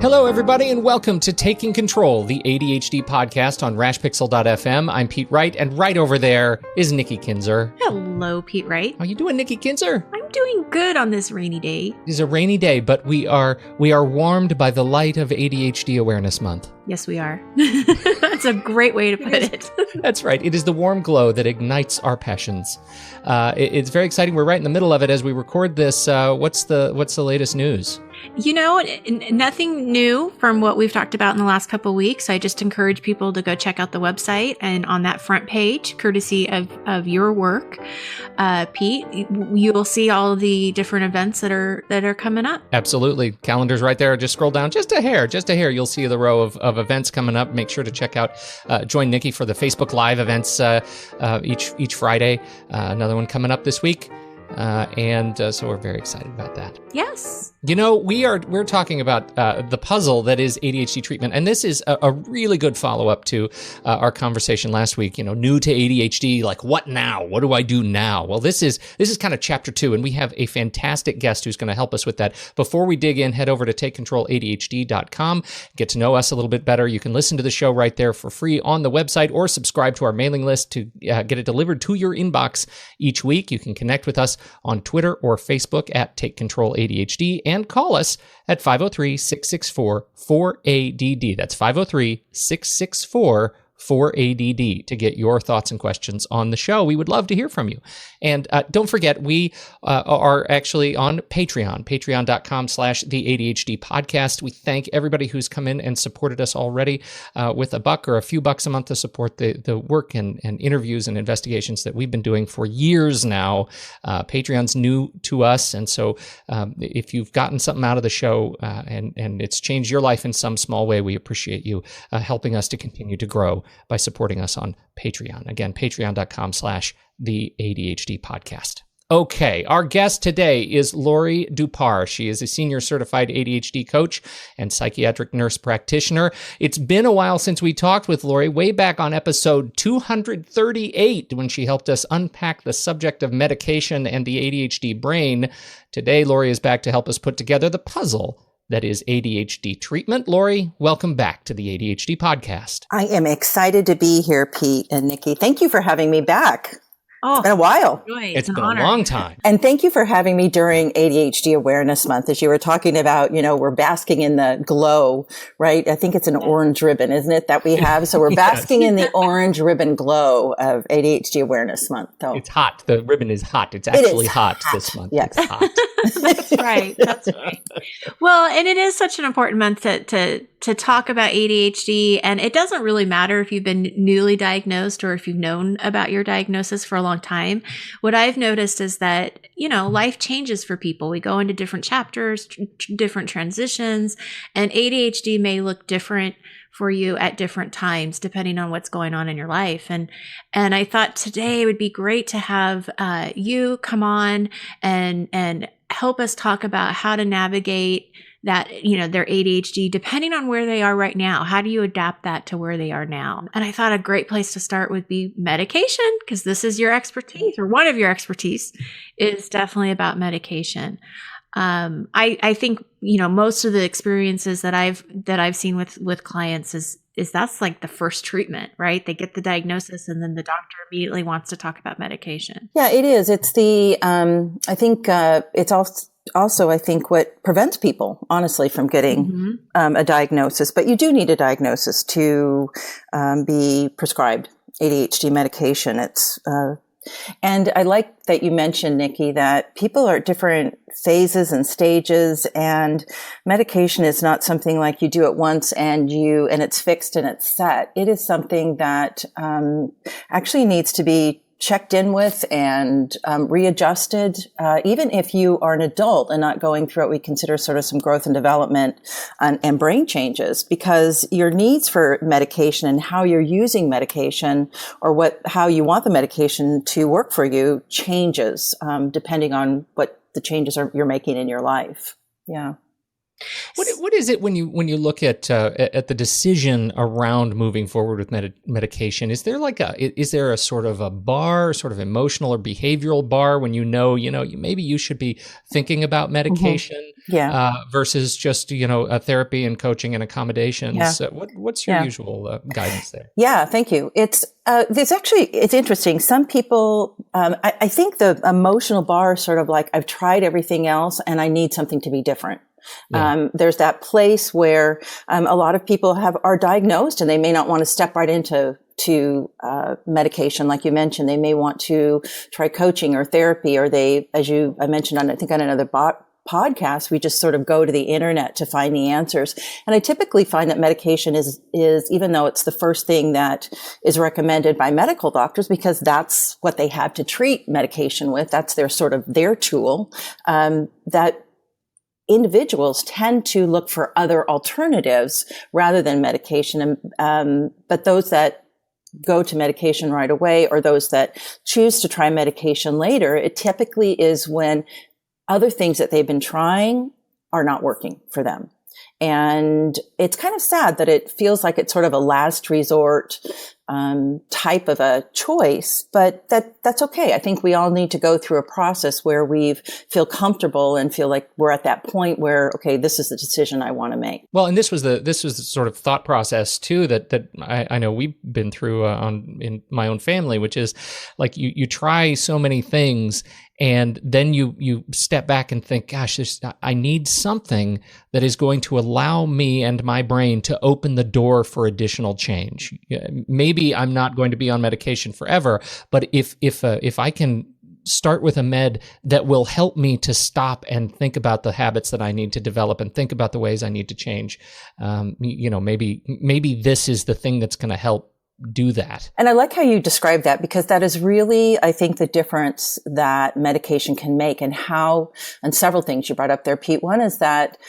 Hello, everybody, and welcome to Taking Control, the ADHD podcast on rashpixel.fm. I'm Pete Wright, and right over there is Nikki Kinzer. Hello, Pete Wright. How you doing, Nikki Kinzer? I'm doing good on this rainy day. It is a rainy day, but we are warmed by the light of ADHD Awareness Month. Yes, we are. That's a great way to put it. That's right. It is the warm glow that ignites our passions. It's very exciting. We're right in the middle of it as we record this. What's the latest news? You know, nothing new from what we've talked about in the last couple of weeks. I just encourage people to go check out the website, and on that front page, courtesy of your work, Pete, you'll see all of the different events that are coming up. Absolutely. Calendar's right there. Just scroll down just a hair. You'll see the row of events coming up. Make sure to check out, join Nikki for the Facebook Live events each Friday. Another one coming up this week. So we're very excited about that. Yes. You know, we're talking about the puzzle that is ADHD treatment, and this is a really good follow-up to our conversation last week. You know, new to ADHD, like what now? What do I do now? Well, this is kind of chapter 2, and we have a fantastic guest who's going to help us with that. Before we dig in, head over to takecontroladhd.com, get to know us a little bit better. You can listen to the show right there for free on the website, or subscribe to our mailing list to get it delivered to your inbox each week. You can connect with us on Twitter or Facebook at Take Control ADHD, and call us at 503-664-4ADD. That's 503-664-4ADD to get your thoughts and questions on the show. We would love to hear from you. And don't forget, we are actually on Patreon, patreon.com/the ADHD podcast. We thank everybody who's come in and supported us already with $1 or a few bucks a month to support the work and interviews and investigations that we've been doing for years now. Patreon's new to us. And so if you've gotten something out of the show and it's changed your life in some small way, we appreciate you helping us to continue to grow by supporting us on Patreon. Again, patreon.com/the ADHD podcast. Okay, our guest today is Laurie Dupar. She is a senior certified ADHD coach and psychiatric nurse practitioner. It's been a while since we talked with Laurie, way back on episode 238, when she helped us unpack the subject of medication and the ADHD brain. Today, Laurie is back to help us put together the puzzle that is ADHD treatment. Laurie, welcome back to the ADHD podcast. I am excited to be here, Pete and Nikki. Thank you for having me back. Oh, it's been a while. It's been a long time. And thank you for having me during ADHD Awareness Month. As you were talking about, you know, we're basking in the glow, right? I think it's an orange ribbon, isn't it, that we have? So we're basking in the orange ribbon glow of ADHD Awareness Month. So it's hot. The ribbon is hot. It's actually hot this month. Yes. It's hot. That's right. That's right. Well, and it is such an important month to talk about ADHD. And it doesn't really matter if you've been newly diagnosed or if you've known about your diagnosis for a long time. What I've noticed is that, you know, life changes for people. We go into different chapters, different transitions, and ADHD may look different for you at different times, depending on what's going on in your life. And I thought today it would be great to have you come on and help us talk about how to navigate that, you know, their ADHD, depending on where they are right now. How do you adapt that to where they are now? And I thought a great place to start would be medication, because this is your expertise, or one of your expertise is definitely about medication. I think, you know, most of the experiences that I've seen with clients is that's like the first treatment, right? They get the diagnosis and then the doctor immediately wants to talk about medication. Yeah, it is. It's the, I think, it's also, I think, what prevents people, honestly, from getting a diagnosis. But you do need a diagnosis to be prescribed ADHD medication. And I like that you mentioned, Nikki, that people are at different phases and stages, and medication is not something like you do it once and it's fixed and it's set. It is something that actually needs to be checked in with and readjusted, even if you are an adult and not going through what we consider sort of some growth and development and brain changes, because your needs for medication and how you're using medication, or how you want the medication to work for you, changes depending on what the changes you're making in your life. Yeah. What is it when you look at the decision around moving forward with medication? Is there a sort of a bar, sort of emotional or behavioral bar when maybe you should be thinking about medication versus just therapy and coaching and accommodations? Yeah. What's your usual guidance there? Yeah, thank you. It's interesting. Some people, I think the emotional bar is sort of like, I've tried everything else and I need something to be different. Yeah. There's that place where a lot of people are diagnosed and they may not want to step right into medication, like you mentioned. They may want to try coaching or therapy, or I mentioned on another podcast, we just sort of go to the internet to find the answers. And I typically find that medication is even though it's the first thing that is recommended by medical doctors, because that's what they have to treat medication with, that's their tool, that individuals tend to look for other alternatives rather than medication. But those that go to medication right away, or those that choose to try medication later, it typically is when other things that they've been trying are not working for them. And it's kind of sad that it feels like it's sort of a last resort type of a choice, but that's okay. I think we all need to go through a process where we feel comfortable and feel like we're at that point where, okay, this is the decision I want to make. Well, and this was the sort of thought process too that I know we've been through in my own family, which is like you try so many things, and then you step back and think, gosh, I need something that is going to allow me and my brain to open the door for additional change. Maybe I'm not going to be on medication forever, but if I can start with a med that will help me to stop and think about the habits that I need to develop and think about the ways I need to change, maybe this is the thing that's going to help do that. And I like how you describe that, because that is really, I think, the difference that medication can make, and several things you brought up there, Pete. One is that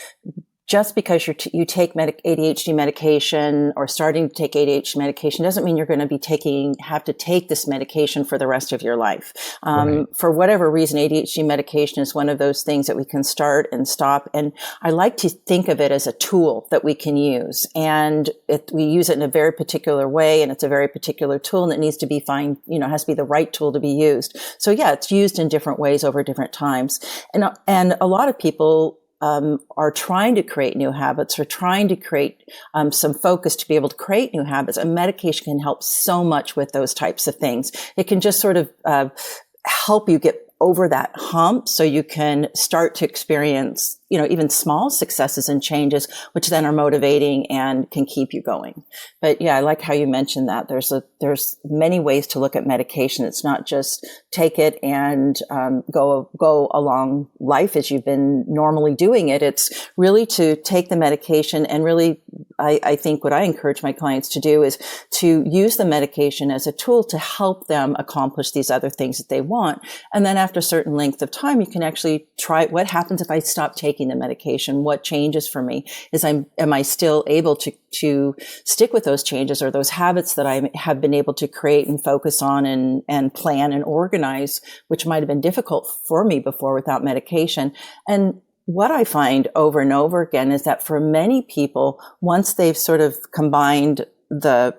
just because you take ADHD medication or starting to take ADHD medication doesn't mean you're going to have to take this medication for the rest of your life. Right. For whatever reason, ADHD medication is one of those things that we can start and stop. And I like to think of it as a tool that we can use. And we use it in a very particular way, and it's a very particular tool, and it needs to be has to be the right tool to be used. So yeah, it's used in different ways over different times. And a lot of people are trying to create new habits, or trying to create some focus to be able to create new habits. And medication can help so much with those types of things. It can just sort of help you get over that hump, so you can start to experience, even small successes and changes, which then are motivating and can keep you going. But yeah, I like how you mentioned that. There's many ways to look at medication. It's not just take it and go along life as you've been normally doing it. It's really to take the medication and really, I think what I encourage my clients to do is to use the medication as a tool to help them accomplish these other things that they want. And then after a certain length of time, you can actually try what happens if I stop taking the medication? What changes for me? Am I still able to stick with those changes or those habits that I have been able to create and focus on and plan and organize, which might have been difficult for me before without medication? And what I find over and over again is that for many people, once they've sort of combined the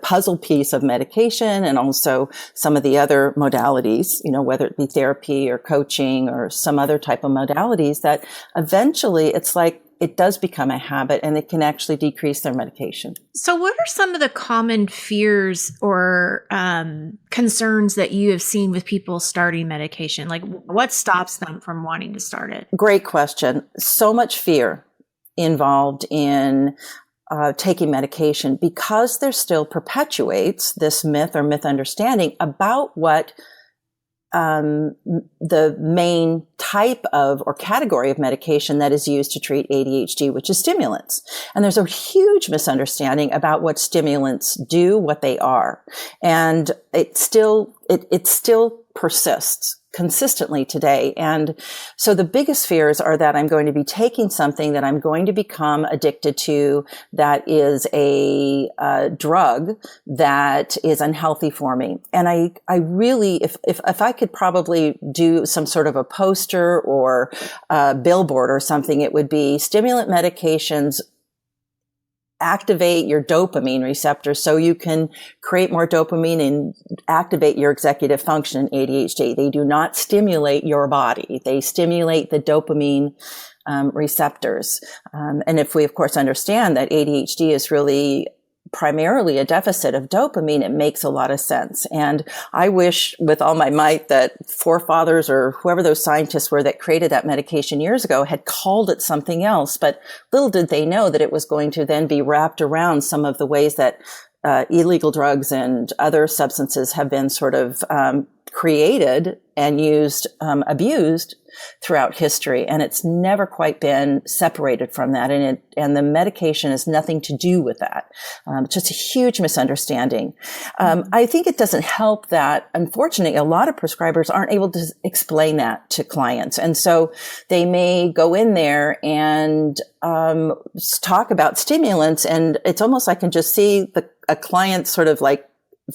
puzzle piece of medication and also some of the other modalities, whether it be therapy or coaching or some other type of modalities, that eventually it's like it does become a habit and it can actually decrease their medication. So what are some of the common fears or concerns that you have seen with people starting medication? Like, what stops them from wanting to start it? Great question. So much fear involved in taking medication, because there still perpetuates this myth or misunderstanding about what the main type of or category of medication that is used to treat ADHD, which is stimulants. And there's a huge misunderstanding about what stimulants do, what they are. And it still persists consistently today. And so the biggest fears are that I'm going to be taking something that I'm going to become addicted to, that is a drug that is unhealthy for me. And I really, if I could probably do some sort of a poster or a billboard or something, it would be stimulant medications activate your dopamine receptors so you can create more dopamine and activate your executive function in ADHD. They do not stimulate your body. They stimulate the dopamine receptors. And if we, of course, understand that ADHD is really primarily a deficit of dopamine, it makes a lot of sense. And I wish with all my might that forefathers or whoever those scientists were that created that medication years ago had called it something else. But little did they know that it was going to then be wrapped around some of the ways that illegal drugs and other substances have been sort of created and used, abused throughout history. And it's never quite been separated from that. And the medication has nothing to do with that. It's just a huge misunderstanding. I think it doesn't help that, unfortunately, a lot of prescribers aren't able to explain that to clients. And so they may go in there and talk about stimulants, and it's almost, I can just see a client sort of like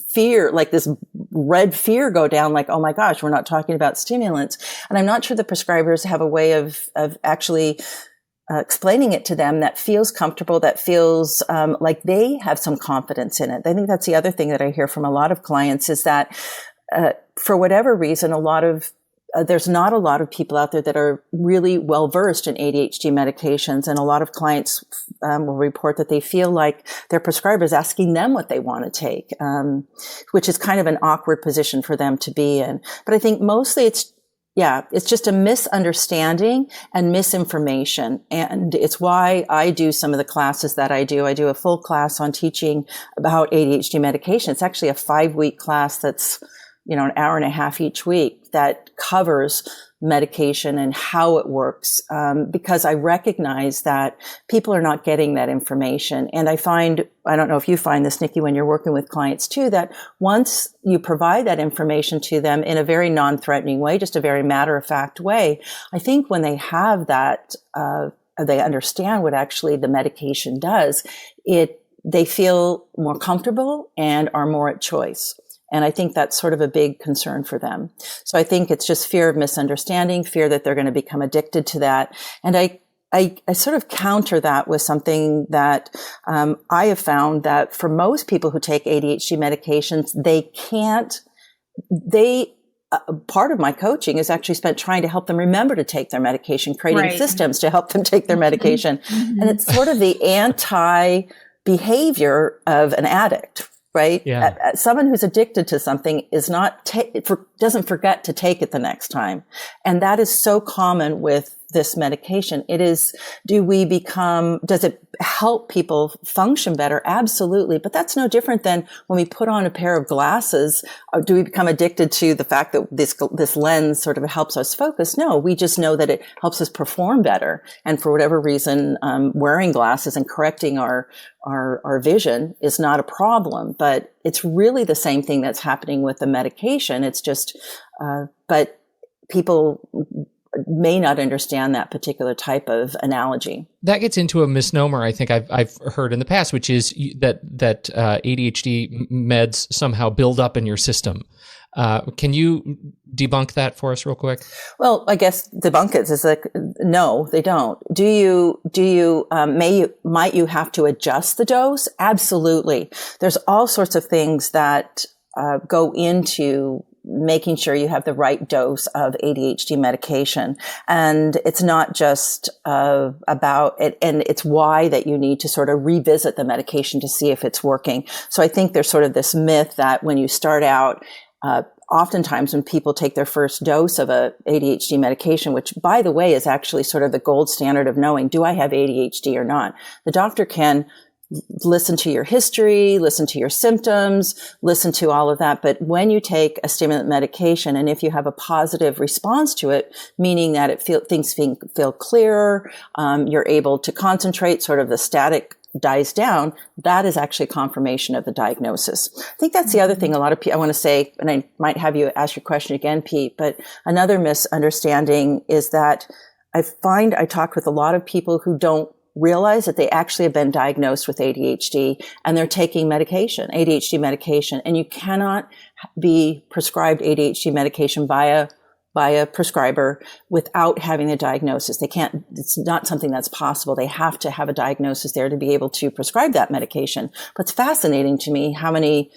fear, like this red fear go down, like, oh my gosh, we're not talking about stimulants. And I'm not sure the prescribers have a way of actually explaining it to them that feels comfortable, that feels like they have some confidence in it. I think that's the other thing that I hear from a lot of clients is that for whatever reason, there's not a lot of people out there that are really well versed in ADHD medications. And a lot of clients will report that they feel like their prescriber is asking them what they want to take, which is kind of an awkward position for them to be in. But I think mostly it's just a misunderstanding and misinformation. And it's why I do some of the classes that I do. I do a full class on teaching about ADHD medication. It's actually a 5-week class that's, an hour and a half each week that covers medication and how it works, because I recognize that people are not getting that information. And I don't know if you find this, Nikki, when you're working with clients too, that once you provide that information to them in a very non-threatening way, just a very matter-of-fact way, I think when they have that, they understand what actually the medication does, they feel more comfortable and are more at choice. And I think that's sort of a big concern for them. So I think it's just fear of misunderstanding, fear that they're going to become addicted to that. And I sort of counter that with something that I have found that for most people who take ADHD medications, part of my coaching is actually spent trying to help them remember to take their medication, creating systems to help them take their medication. And it's sort of the anti-behavior of an addict. Right? Yeah. Someone who's addicted to something doesn't forget to take it the next time. And that is so common with this medication. Does it help people function better? Absolutely. But that's no different than when we put on a pair of glasses. Do we become addicted to the fact that this lens sort of helps us focus? No, we just know that it helps us perform better. And for whatever reason, wearing glasses and correcting our vision is not a problem, but it's really the same thing that's happening with the medication. It's just, but people may not understand that particular type of analogy. That gets into a misnomer I think I've heard in the past, which is that ADHD meds somehow build up in your system. Can you debunk that for us real quick? Well, I guess debunk it is like, no, they don't. Might you have to adjust the dose? Absolutely. There's all sorts of things that go into making sure you have the right dose of ADHD medication. And it's not just about it, and it's why that you need to sort of revisit the medication to see if it's working. So I think there's sort of this myth that when you start out, oftentimes when people take their first dose of a ADHD medication, which by the way is actually sort of the gold standard of knowing, do I have ADHD or not? The doctor can listen to your history, listen to your symptoms, listen to all of that. But when you take a stimulant medication, and if you have a positive response to it, meaning that things feel clearer, you're able to concentrate, sort of the static dies down, that is actually confirmation of the diagnosis. I think that's the other thing. A lot of people, I want to say, and I might have you ask your question again, Pete, but another misunderstanding is that I find I talk with a lot of people who don't realize that they actually have been diagnosed with ADHD and they're taking medication, ADHD medication, and you cannot be prescribed ADHD medication by a prescriber without having the diagnosis. They can't, it's not something that's possible. They have to have a diagnosis there to be able to prescribe that medication. But it's fascinating to me how many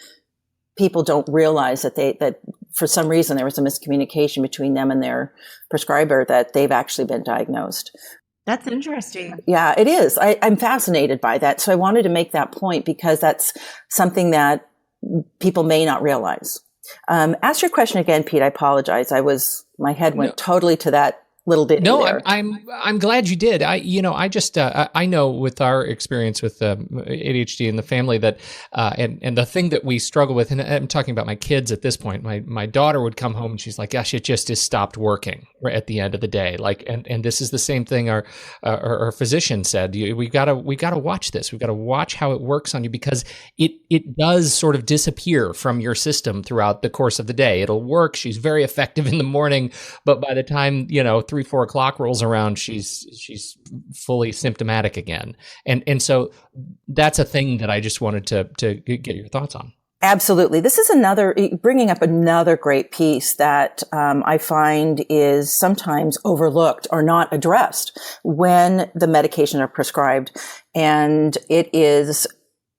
people don't realize that for some reason there was a miscommunication between them and their prescriber, that they've actually been diagnosed. That's interesting. Yeah, it is. I'm fascinated by that. So I wanted to make that point because that's something that people may not realize. Ask your question again, Pete. I apologize. My head went totally to that little bit. No, there. I'm glad you did. I know with our experience with ADHD in the family that, and the thing that we struggle with, and I'm talking about my kids at this point, my daughter would come home and she's like, gosh, it just has stopped working right at the end of the day. Like, and this is the same thing our physician said, we gotta watch this. We've got to watch how it works on you because it does sort of disappear from your system throughout the course of the day. It'll work. She's very effective in the morning, but by the time, 3-4 o'clock rolls around, she's fully symptomatic again. And so that's a thing that I just wanted to get your thoughts on. Absolutely. This is bringing up another great piece that I find is sometimes overlooked or not addressed when the medications are prescribed. And it is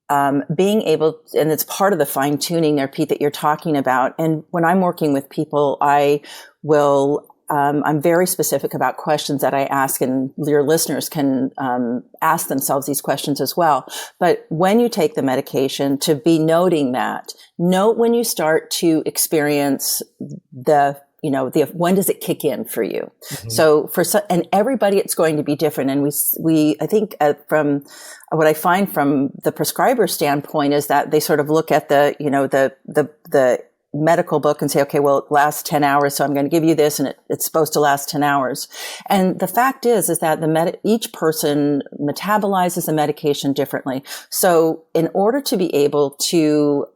being able, and it's part of the fine tuning there, Pete, that you're talking about. And when I'm working with people, I'm very specific about questions that I ask, and your listeners can ask themselves these questions as well. But when you take the medication, to be noting that, note when you start to experience when does it kick in for you? Mm-hmm. So and everybody, it's going to be different. And I think from what I find from the prescriber standpoint is that they sort of look at the medical book and say, okay, well, it lasts 10 hours, so I'm going to give you this, and it's supposed to last 10 hours. And the fact is that each person metabolizes the medication differently. So in order to be able to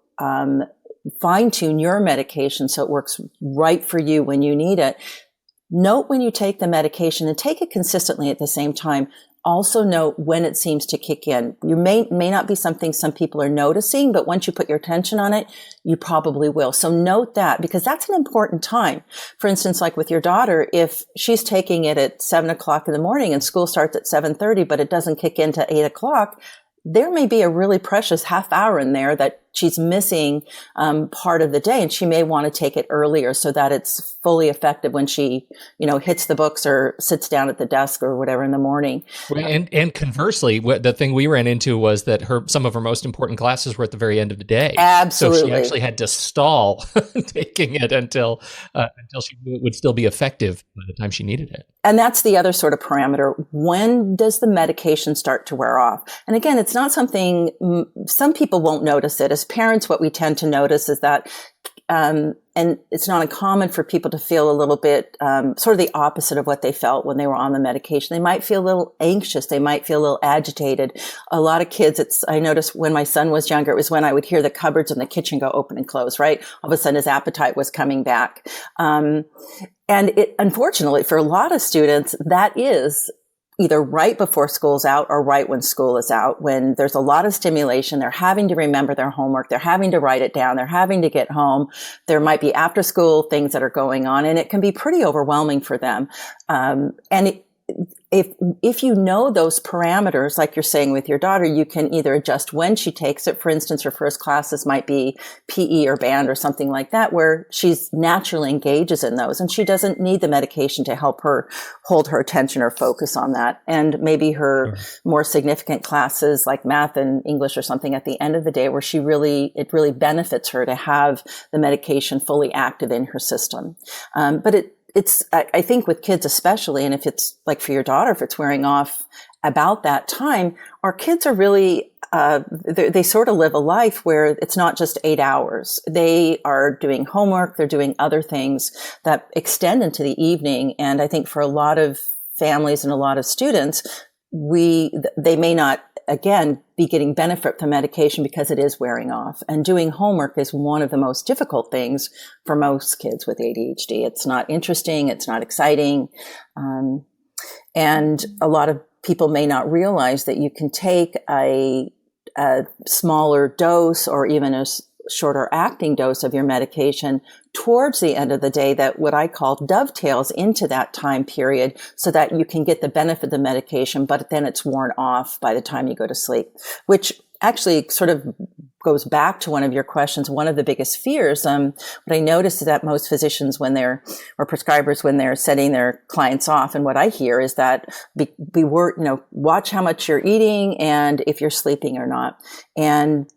fine tune your medication so it works right for you when you need it, note when you take the medication and take it consistently at the same time. Also note when it seems to kick in. You may not be something some people are noticing, but once you put your attention on it, you probably will. So note that, because that's an important time. For instance, like with your daughter, if she's taking it at 7 o'clock in the morning and school starts at 7:30, but it doesn't kick in to 8 o'clock, there may be a really precious half hour in there that she's missing part of the day, and she may want to take it earlier so that it's fully effective when she, hits the books or sits down at the desk or whatever in the morning. And conversely, the thing we ran into was that some of her most important classes were at the very end of the day. Absolutely. So she actually had to stall taking it until she would still be effective by the time she needed it. And that's the other sort of parameter. When does the medication start to wear off? And again, it's not something, some people won't notice it. As parents, what we tend to notice is that, and it's not uncommon for people to feel a little bit, sort of the opposite of what they felt when they were on the medication. They might feel a little anxious. They might feel a little agitated. A lot of kids, I noticed when my son was younger, it was when I would hear the cupboards in the kitchen go open and close, right? All of a sudden his appetite was coming back. And unfortunately, for a lot of students, that is either right before school's out or right when school is out, when there's a lot of stimulation. They're having to remember their homework. They're having to write it down. They're having to get home. There might be after school things that are going on, and it can be pretty overwhelming for them. If you know those parameters, like you're saying with your daughter, you can either adjust when she takes it. For instance, her first classes might be PE or band or something like that, where she's naturally engages in those, and she doesn't need the medication to help her hold her attention or focus on that. And maybe her more significant classes like math and English or something at the end of the day, where it really benefits her to have the medication fully active in her system. But I think with kids especially, and if it's like for your daughter, if it's wearing off about that time, our kids are really, they sort of live a life where it's not just 8 hours. They are doing homework. They're doing other things that extend into the evening. And I think for a lot of families and a lot of students, they may not, again, be getting benefit from medication because it is wearing off. And doing homework is one of the most difficult things for most kids with ADHD. It's not interesting. It's not exciting. And a lot of people may not realize that you can take a smaller dose or even a shorter acting dose of your medication towards the end of the day that what I call dovetails into that time period so that you can get the benefit of the medication, but then it's worn off by the time you go to sleep, which actually sort of goes back to one of your questions. One of the biggest fears, what I notice is that most physicians or prescribers, when they're setting their clients off, and what I hear is that watch how much you're eating and if you're sleeping or not. And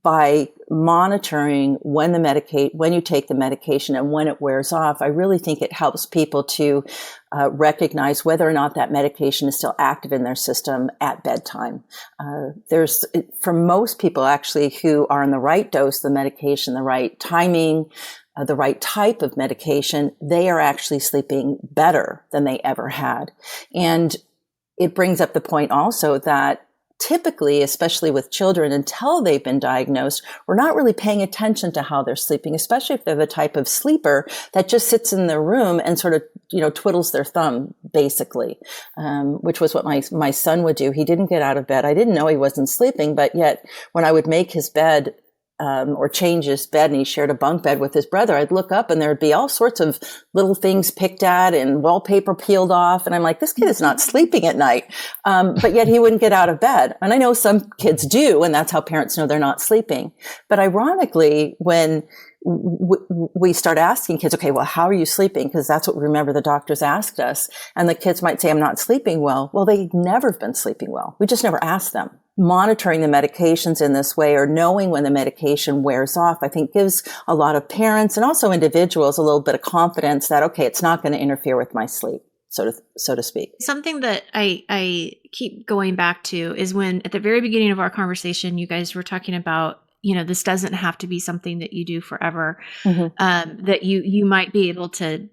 by monitoring when you take the medication and when it wears off, I really think it helps people to recognize whether or not that medication is still active in their system at bedtime. For most people actually who are on the right dose of the medication, the right timing, the right type of medication, they are actually sleeping better than they ever had. And it brings up the point also that typically, especially with children, until they've been diagnosed, we're not really paying attention to how they're sleeping, especially if they're the type of sleeper that just sits in their room and sort of, twiddles their thumb, basically, which was what my son would do. He didn't get out of bed. I didn't know he wasn't sleeping, but yet when I would make his bed, or change his bed, and he shared a bunk bed with his brother, I'd look up and there'd be all sorts of little things picked at and wallpaper peeled off. And I'm like, this kid is not sleeping at night. But yet he wouldn't get out of bed. And I know some kids do, and that's how parents know they're not sleeping. But ironically, when we start asking kids, okay, well, how are you sleeping? Because that's what we remember the doctors asked us. And the kids might say, I'm not sleeping well. Well, they've never been sleeping well. We just never asked them. Monitoring the medications in this way or knowing when the medication wears off, I think gives a lot of parents and also individuals a little bit of confidence that, okay, it's not going to interfere with my sleep, so to speak. Something that I keep going back to is when at the very beginning of our conversation, you guys were talking about, this doesn't have to be something that you do forever, that you might be able to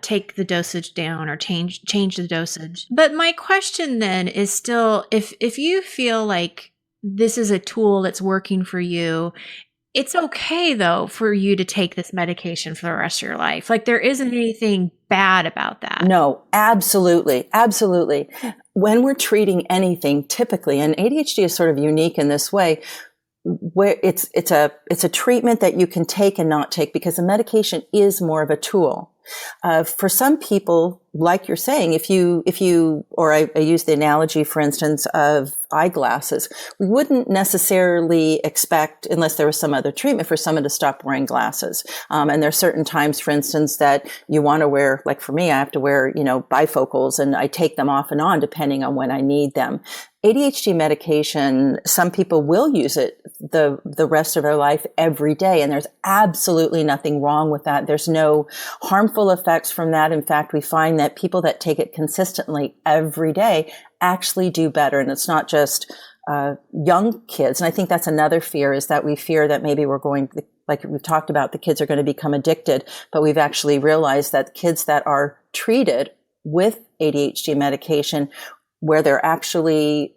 take the dosage down or change the dosage. But my question then is still, if you feel like this is a tool that's working for you, it's okay though for you to take this medication for the rest of your life. Like there isn't anything bad about that. No, absolutely. Absolutely. When we're treating anything typically, and ADHD is sort of unique in this way, where it's a treatment that you can take and not take because the medication is more of a tool. For some people, like you're saying, if you, or I use the analogy, for instance, of eyeglasses, we wouldn't necessarily expect, unless there was some other treatment, for someone to stop wearing glasses. And there are certain times, for instance, that you want to wear, like for me, I have to wear, bifocals, and I take them off and on depending on when I need them. ADHD medication, some people will use it the rest of their life every day, and there's absolutely nothing wrong with that. There's no harmful effects from that. In fact, we find that people that take it consistently every day actually do better. And it's not just young kids. And I think that's another fear, is that we fear that maybe we're going, like we've talked about, the kids are going to become addicted. But we've actually realized that kids that are treated with ADHD medication, where they're actually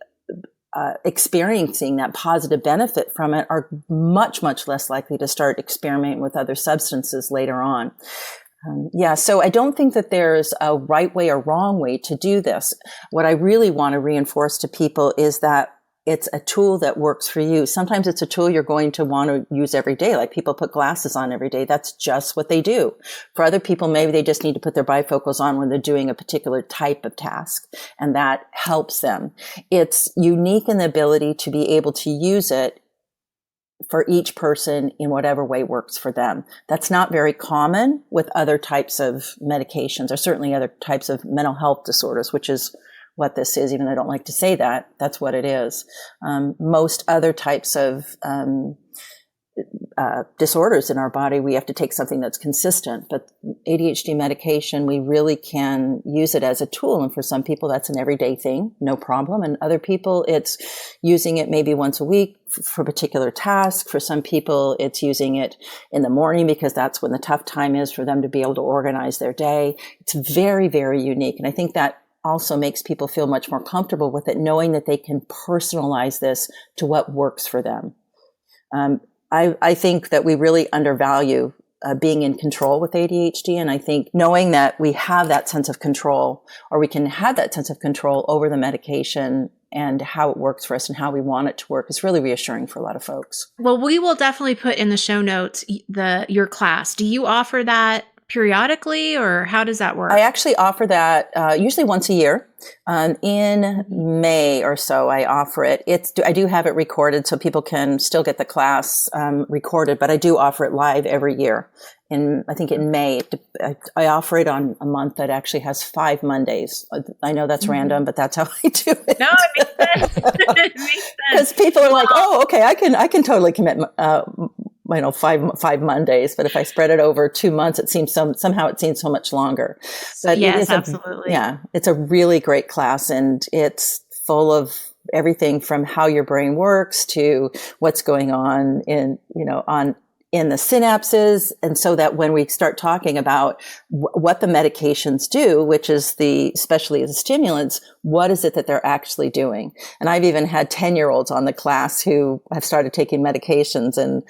experiencing that positive benefit from it, are much, much less likely to start experimenting with other substances later on. So I don't think that there's a right way or wrong way to do this. What I really want to reinforce to people is that it's a tool that works for you. Sometimes it's a tool you're going to want to use every day. Like people put glasses on every day. That's just what they do. For other people, maybe they just need to put their bifocals on when they're doing a particular type of task, and that helps them. It's unique in the ability to be able to use it for each person in whatever way works for them. That's not very common with other types of medications, or certainly other types of mental health disorders, which is what this is. Even though I don't like to say that, that's what it is. Most other types of disorders in our body, we have to take something that's consistent. But ADHD medication, we really can use it as a tool. And for some people, that's an everyday thing, no problem. And other people, it's using it maybe once a week for a particular task. For some people, it's using it in the morning because that's when the tough time is for them to be able to organize their day. It's very, very unique. And I think that also makes people feel much more comfortable with it, knowing that they can personalize this to what works for them. I think that we really undervalue being in control with ADHD. And I think knowing that we have that sense of control, or we can have that sense of control over the medication and how it works for us and how we want it to work, is really reassuring for a lot of folks. Well, we will definitely put in the show notes your class. Do you offer that periodically, or how does that work? I actually offer that usually once a year. In May or so, I offer it. I do have it recorded, so people can still get the class recorded, but I do offer it live every year. I think in May, I offer it on a month that actually has 5 Mondays. I know that's random, but that's how I do it. No, it makes sense. It makes sense. Because people are like, oh, okay, I can totally commit 5 Mondays, but if I spread it over 2 months, it seems somehow it seems so much longer. But yes, absolutely. It's a really great class, and it's full of everything from how your brain works to what's going on in the synapses. And so that when we start talking about what the medications do, which is especially the stimulants, what is it that they're actually doing? And I've even had 10-year-olds on the class who have started taking medications, and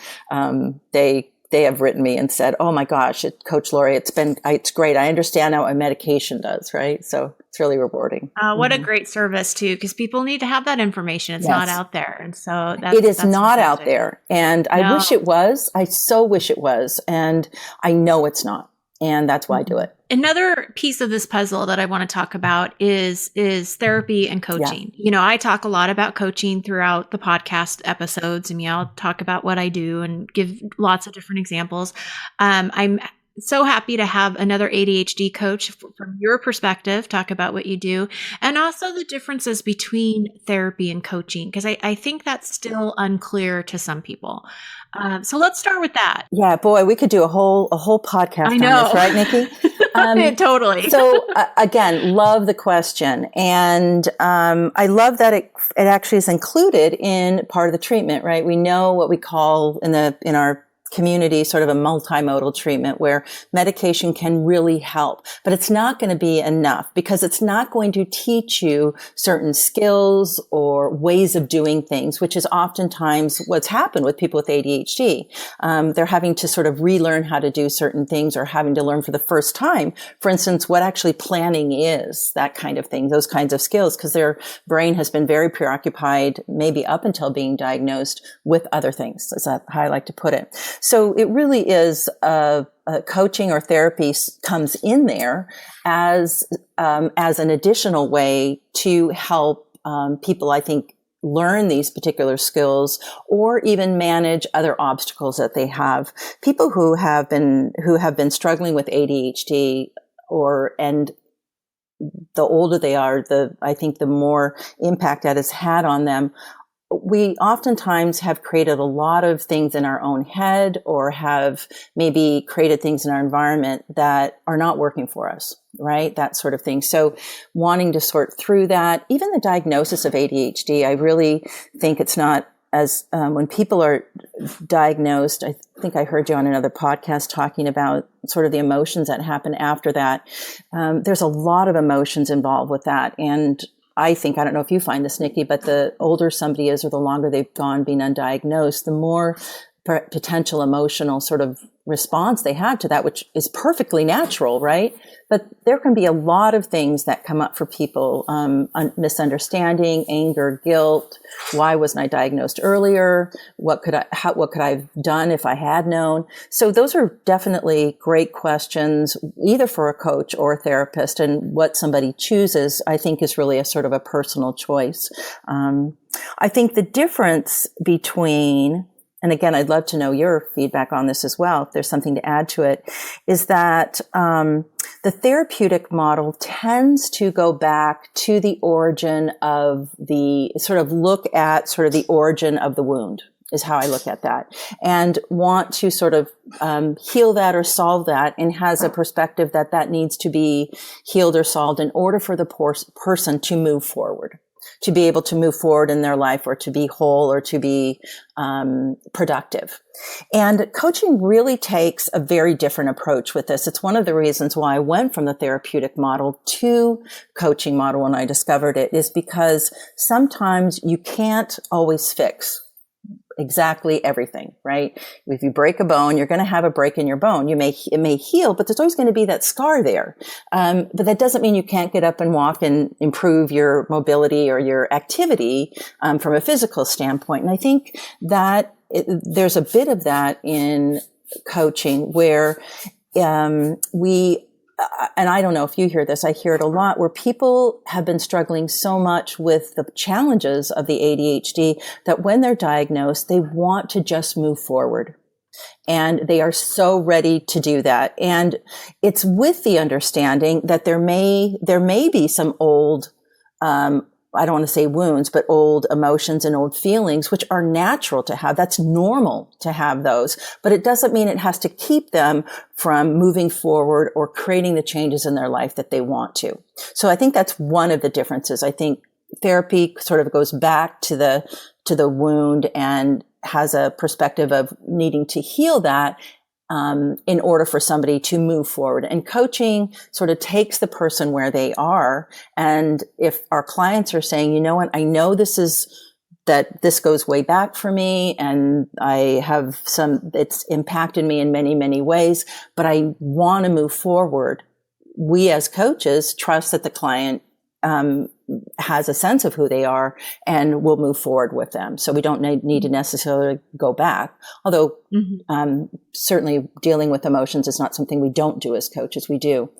they have written me and said, oh my gosh, Coach Laurie, it's great. I understand now what a medication does, right? So it's really rewarding. What a great service too, because people need to have that information. It's not out there. And so it is not out there. And I wish it was. I so wish it was. And I know it's not. And that's why I do it. Another piece of this puzzle that I want to talk about is therapy and coaching. Yeah. I talk a lot about coaching throughout the podcast episodes. I'll talk about what I do and give lots of different examples. I'm so happy to have another ADHD coach from your perspective talk about what you do, and also the differences between therapy and coaching, because I think that's still unclear to some people. So let's start with that. Yeah, boy, we could do a whole podcast on this, right, Nikki? Totally. So again, love the question. And I love that it actually is included in part of the treatment, right? We know what we call in our community sort of a multimodal treatment where medication can really help, but it's not going to be enough, because it's not going to teach you certain skills or ways of doing things, which is oftentimes what's happened with people with ADHD. They're having to sort of relearn how to do certain things, or having to learn for the first time, for instance, what actually planning is, that kind of thing, those kinds of skills, because their brain has been very preoccupied, maybe up until being diagnosed, with other things. Is that how I like to put it? So it really is coaching or therapy comes in there as an additional way to help people, I think, learn these particular skills, or even manage other obstacles that they have. People who have been struggling with ADHD, and the older they are, I think the more impact that has had on them. We oftentimes have created a lot of things in our own head, or have maybe created things in our environment that are not working for us, right? That sort of thing. So wanting to sort through that, even the diagnosis of ADHD, I really think it's not as, when people are diagnosed, I think I heard you on another podcast talking about sort of the emotions that happen after that. There's a lot of emotions involved with that. And I don't know if you find this, Nikki, but the older somebody is, or the longer they've gone being undiagnosed, the more potential emotional sort of response they have to that, which is perfectly natural, right? But there can be a lot of things that come up for people, misunderstanding, anger, guilt. Why wasn't I diagnosed earlier? What could I have done if I had known? So those are definitely great questions, either for a coach or a therapist. And what somebody chooses, I think, is really a sort of a personal choice. I think the difference between, and again, I'd love to know your feedback on this as well, if there's something to add to it, is that the therapeutic model tends to go back to the origin of the origin of the wound, is how I look at that, and want to sort of heal that or solve that, and has a perspective that needs to be healed or solved in order for the person to move forward. to be able to move forward in their life, or to be whole, or to be productive. And coaching really takes a very different approach with this. It's one of the reasons why I went from the therapeutic model to coaching model when I discovered it, is because sometimes you can't always fix exactly everything, right? If you break a bone, you're going to have a break in your bone. It may heal, but there's always going to be that scar there. But that doesn't mean you can't get up and walk and improve your mobility or your activity from a physical standpoint. And I think that there's a bit of that in coaching where and I don't know if you hear this, I hear it a lot, where people have been struggling so much with the challenges of the ADHD that when they're diagnosed, they want to just move forward. And they are so ready to do that. And it's with the understanding that there may be some old, I don't want to say wounds, but old emotions and old feelings, which are natural to have. That's normal to have those, but it doesn't mean it has to keep them from moving forward or creating the changes in their life that they want to. So I think that's one of the differences. I think therapy sort of goes back to the wound and has a perspective of needing to heal that in order for somebody to move forward. And coaching sort of takes the person where they are. And if our clients are saying, you know what, I know this goes way back for me, and it's impacted me in many, many ways, but I want to move forward. We as coaches trust that the client has a sense of who they are and will move forward with them. So we don't need to necessarily go back. Although, certainly dealing with emotions is not something we don't do as coaches. We do.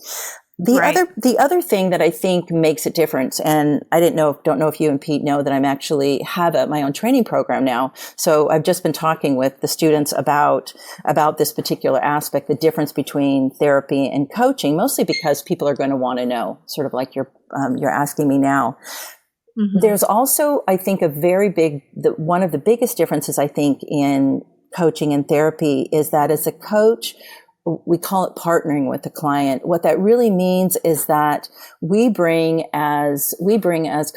The other thing that I think makes a difference, and I don't know if you and Pete know that I'm actually have my own training program now. So I've just been talking with the students about this particular aspect, the difference between therapy and coaching, mostly because people are going to want to know, sort of like you're asking me now. Mm-hmm. There's also, I think, one of the biggest differences, I think, in coaching and therapy is that as a coach, we call it partnering with the client. What that really means is that we bring as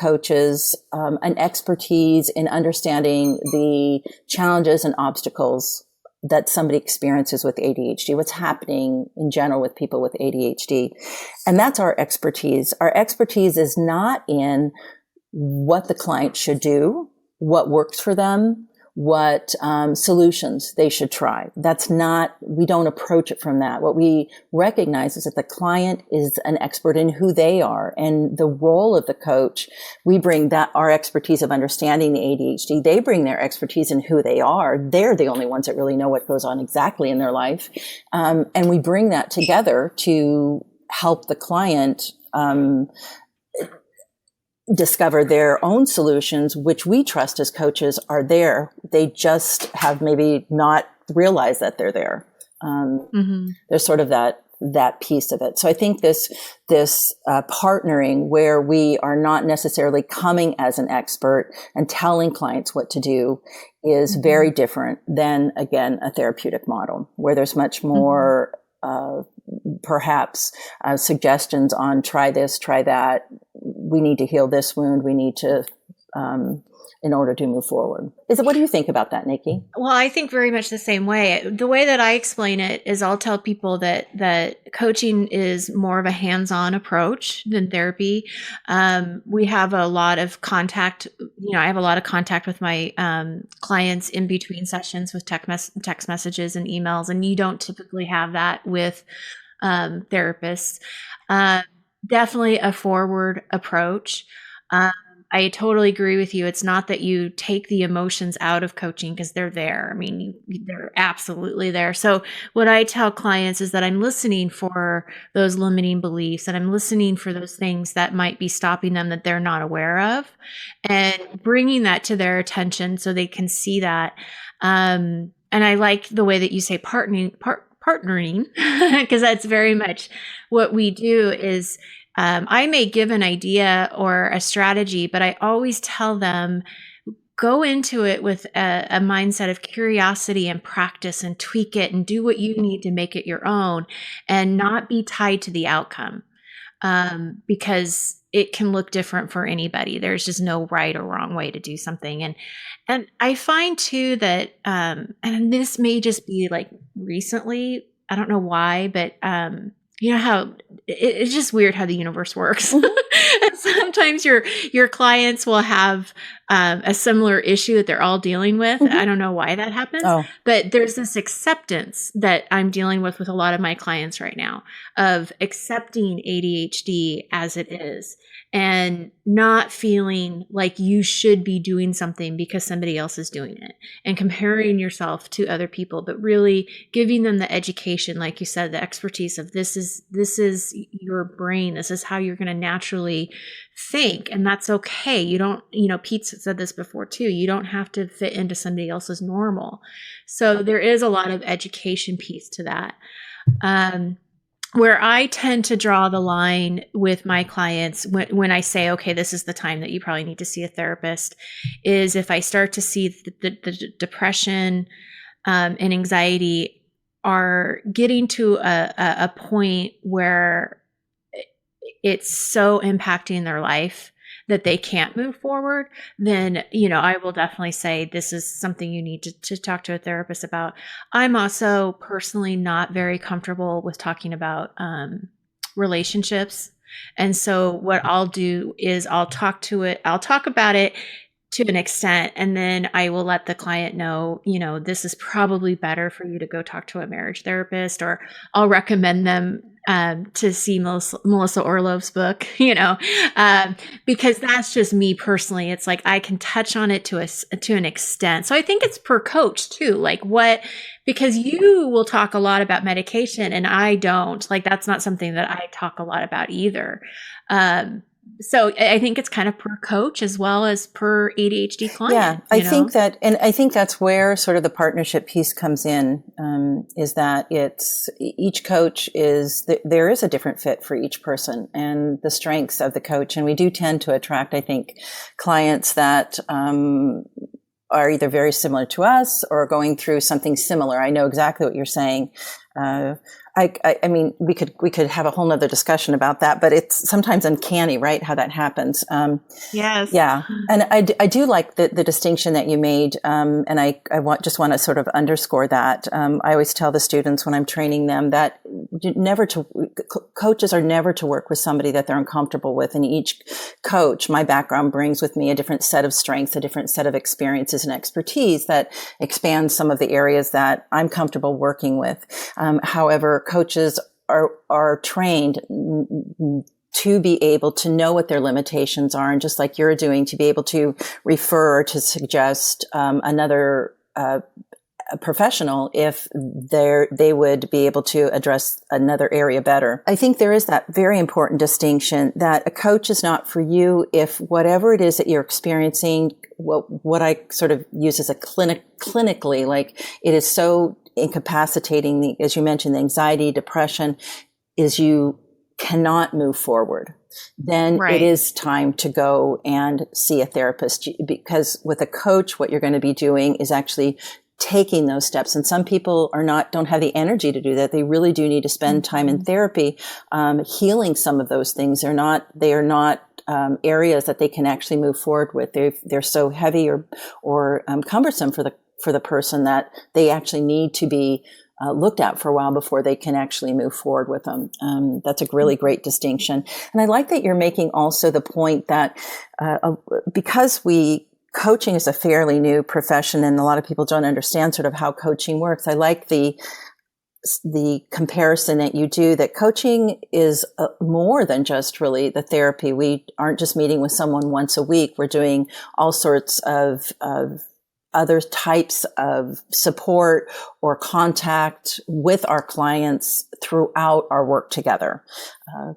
coaches an expertise in understanding the challenges and obstacles that somebody experiences with ADHD, what's happening in general with people with ADHD. And that's our expertise. Our expertise is not in what the client should do, what works for them, what solutions they should try. We don't approach it from that. What we recognize is that the client is an expert in who they are, and the role of the coach, we bring that our expertise of understanding the ADHD. They bring their expertise in who they are. They're the only ones that really know what goes on exactly in their life. And we bring that together to help the client discover their own solutions, which we trust as coaches are there. They just have maybe not realized that they're there. There's sort of that piece of it. So I think this partnering where we are not necessarily coming as an expert and telling clients what to do is very different than, again, a therapeutic model where there's much more perhaps suggestions on try this, try that. We need to heal this wound. We need to, in order to move forward. What do you think about that, Nikki? Well, I think very much the same way. The way that I explain it is I'll tell people that coaching is more of a hands-on approach than therapy. We have a lot of contact. I have a lot of contact with my clients in between sessions with text messages and emails, and you don't typically have that with therapists. Definitely a forward approach. I totally agree with you. It's not that you take the emotions out of coaching because they're there. I mean, they're absolutely there. So what I tell clients is that I'm listening for those limiting beliefs, and I'm listening for those things that might be stopping them that they're not aware of, and bringing that to their attention so they can see that. And I like the way that you say partnering, because that's very much what we do is I may give an idea or a strategy, but I always tell them, go into it with a mindset of curiosity and practice and tweak it and do what you need to make it your own and not be tied to the outcome. Because it can look different for anybody. There's just no right or wrong way to do something. And I find too that, and this may just be like recently, I don't know why, but, you know how it's just weird how the universe works. And sometimes your clients will have a similar issue that they're all dealing with. I don't know why that happens, but there's this acceptance that I'm dealing with a lot of my clients right now of accepting ADHD as it is and not feeling like you should be doing something because somebody else is doing it and comparing yourself to other people, but really giving them the education, like you said, the expertise of this is your brain. This is how you're going to naturally think. And that's okay. You don't, Pete said this before too. You don't have to fit into somebody else's normal. So there is a lot of education piece to that. Where I tend to draw the line with my clients when I say, okay, this is the time that you probably need to see a therapist, is if I start to see the depression and anxiety are getting to a point where it's so impacting their life that they can't move forward, then, I will definitely say this is something you need to talk to a therapist about. I'm also personally not very comfortable with talking about relationships. And so what I'll do is I'll talk about it to an extent, and then I will let the client know, this is probably better for you to go talk to a marriage therapist, or I'll recommend them to see Melissa Orlove's book, because that's just me personally. It's like I can touch on it to an extent. So I think it's per coach too, because you will talk a lot about medication and I don't. Like that's not something that I talk a lot about either. So I think it's kind of per coach as well as per ADHD client. Yeah, I think that's where sort of the partnership piece comes in, is that it's each coach there is a different fit for each person and the strengths of the coach. And we do tend to attract, I think, clients that, are either very similar to us or going through something similar. I know exactly what you're saying. I mean, we could have a whole nother discussion about that, but it's sometimes uncanny, right? How that happens. Yes. Yeah. And I do like the distinction that you made. And I just want to sort of underscore that. I always tell the students when I'm training them that coaches are never to work with somebody that they're uncomfortable with. And each coach, my background brings with me a different set of strengths, a different set of experiences and expertise that expands some of the areas that I'm comfortable working with. However, coaches are trained to be able to know what their limitations are, and just like you're doing, to be able to refer, to suggest another professional if they would be able to address another area better. I think there is that very important distinction that a coach is not for you if whatever it is that you're experiencing, what I sort of use as a clinically, like it is so incapacitating, as you mentioned, the anxiety, depression, is you cannot move forward. Then It is time to go and see a therapist, because with a coach, what you're going to be doing is actually taking those steps. And some people don't have the energy to do that. They really do need to spend time in therapy, healing some of those things. They are not areas that they can actually move forward with. They're so heavy or cumbersome for the person that they actually need to be looked at for a while before they can actually move forward with them. That's a really great distinction. And I like that you're making also the point that because coaching is a fairly new profession and a lot of people don't understand sort of how coaching works. I like the comparison that you do, that coaching is more than just really the therapy. We aren't just meeting with someone once a week. We're doing all sorts of other types of support or contact with our clients throughout our work together,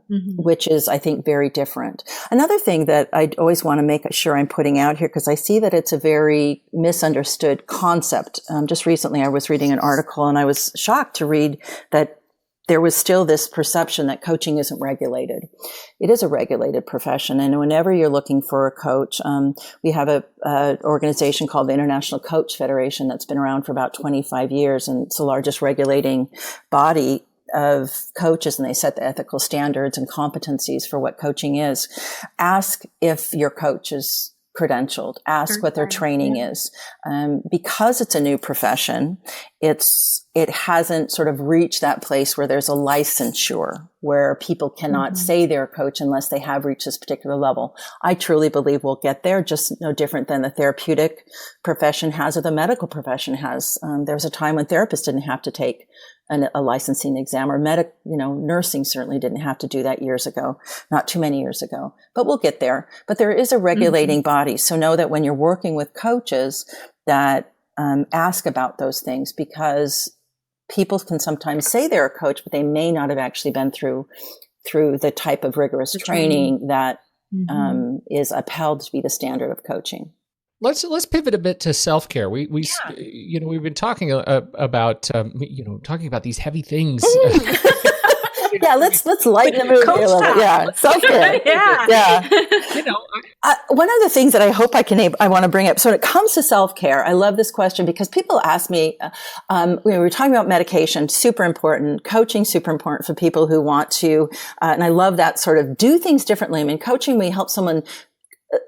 which is, I think, very different. Another thing that I always want to make sure I'm putting out here, because I see that it's a very misunderstood concept. Just recently, I was reading an article and I was shocked to read that there was still this perception that coaching isn't regulated. It is a regulated profession. And whenever you're looking for a coach, we have a organization called the International Coach Federation that's been around for about 25 years. And it's the largest regulating body of coaches and they set the ethical standards and competencies for what coaching is, ask if your coach is credentialed, ask what their training is. Because it's a new profession, it hasn't sort of reached that place where there's a licensure where people cannot say they're a coach unless they have reached this particular level. I truly believe we'll get there, just no different than the therapeutic profession has or the medical profession has. There was a time when therapists didn't have to take a licensing exam, or nursing certainly didn't have to do that years ago, not too many years ago, but we'll get there. But there is a regulating body. So know that when you're working with coaches that ask about those things, because people can sometimes say they're a coach, but they may not have actually been through the type of rigorous training that is upheld to be the standard of coaching. Let's pivot a bit to self-care. We've been talking about talking about these heavy things. Yeah, let's lighten the mood a little bit. Yeah, self-care. Yeah. One of the things that I hope I want to bring up. So when it comes to self-care, I love this question because people ask me. We were talking about medication, super important. Coaching, super important for people who want to. And I love that sort of do things differently. I mean, coaching, we help someone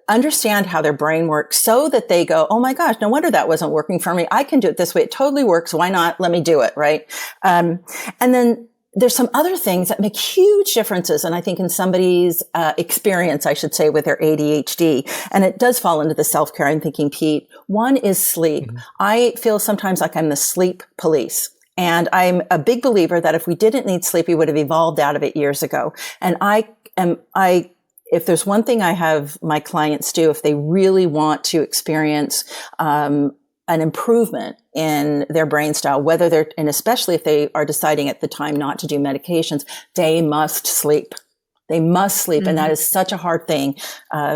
understand how their brain works so that they go, oh my gosh, no wonder that wasn't working for me. I can do it this way. It totally works. Why not? Let me do it. Right. And then there's some other things that make huge differences. And I think in somebody's experience, I should say, with their ADHD, and it does fall into the self-care I'm thinking, Pete. One is sleep. I feel sometimes like I'm the sleep police. And I'm a big believer that if we didn't need sleep, we would have evolved out of it years ago. And if there's one thing I have my clients do, if they really want to experience an improvement in their brain style, and especially if they are deciding at the time not to do medications, they must sleep. They must sleep. And that is such a hard thing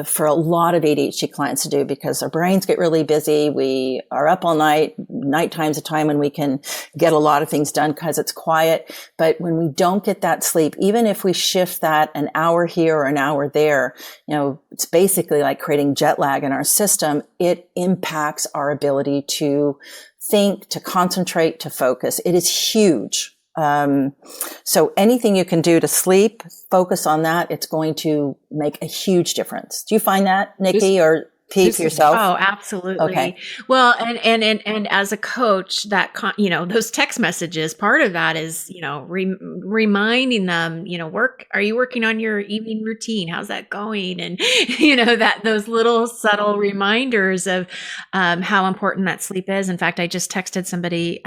for a lot of ADHD clients to do because our brains get really busy. We are up all night. Nighttime's a time when we can get a lot of things done because it's quiet. But when we don't get that sleep, even if we shift that an hour here or an hour there, it's basically like creating jet lag in our system. It impacts our ability to think, to concentrate, to focus. It is huge. So anything you can do to sleep, focus on that. It's going to make a huge difference. Do you find that, Nikki, or Pete, yourself? Oh, absolutely. Okay. Well, and as a coach, that those text messages, part of that is reminding them, are you working on your evening routine? How's that going? And that those little subtle reminders of how important that sleep is. In fact, I just texted somebody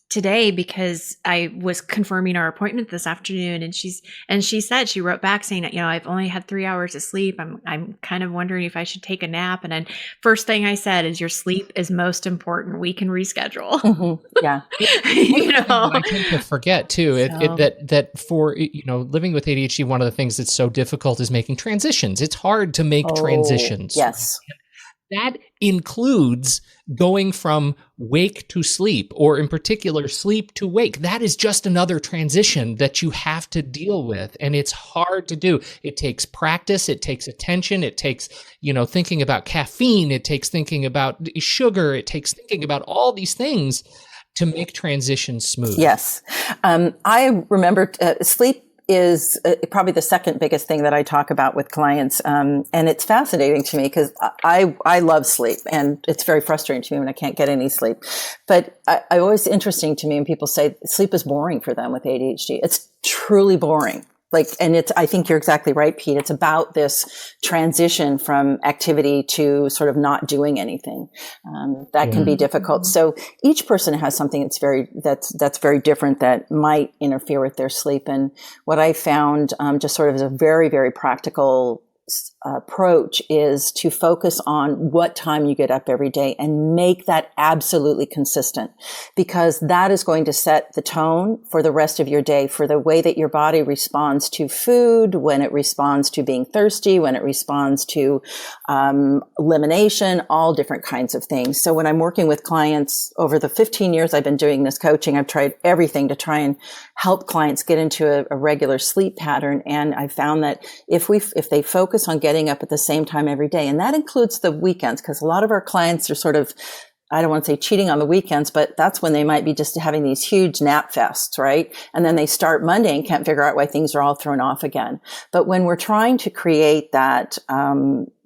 today because I was confirming our appointment this afternoon, and she said, she wrote back saying, I've only had 3 hours of sleep. I'm kind of wondering if I should take a nap. And then first thing I said is, your sleep is most important. We can reschedule. Yeah. I tend to forget too that for living with ADHD, one of the things that's so difficult is making transitions. It's hard to make transitions. Yes. That includes going from wake to sleep, or in particular, sleep to wake. That is just another transition that you have to deal with. And it's hard to do. It takes practice. It takes attention. It takes, thinking about caffeine. It takes thinking about sugar. It takes thinking about all these things to make transitions smooth. Yes. I remember sleep is probably the second biggest thing that I talk about with clients. And it's fascinating to me because I love sleep, and it's very frustrating to me when I can't get any sleep. But I always interesting to me when people say sleep is boring for them with ADHD. It's truly boring. I think you're exactly right, Pete. It's about this transition from activity to sort of not doing anything. That can be difficult. So each person has something that's very different that might interfere with their sleep. And what I found, just sort of as a very, very practical approach, is to focus on what time you get up every day and make that absolutely consistent, because that is going to set the tone for the rest of your day, for the way that your body responds to food, when it responds to being thirsty, when it responds to elimination, all different kinds of things. So when I'm working with clients over the 15 years I've been doing this coaching, I've tried everything to try and help clients get into a regular sleep pattern. And I found that if they focus on getting up at the same time every day, and that includes the weekends, because a lot of our clients are sort of I don't want to say cheating on the weekends, but that's when they might be just having these huge nap fests, right? And then they start Monday and can't figure out why things are all thrown off again. But when we're trying to create that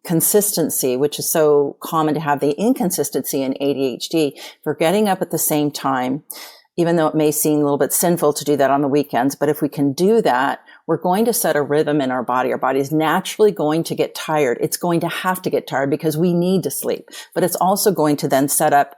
consistency, which is so common to have the inconsistency in ADHD, for getting up at the same time, even though it may seem a little bit sinful to do that on the weekends, but if we can do that, we're going to set a rhythm in our body. Our body is naturally going to get tired. It's going to have to get tired because we need to sleep, but it's also going to then set up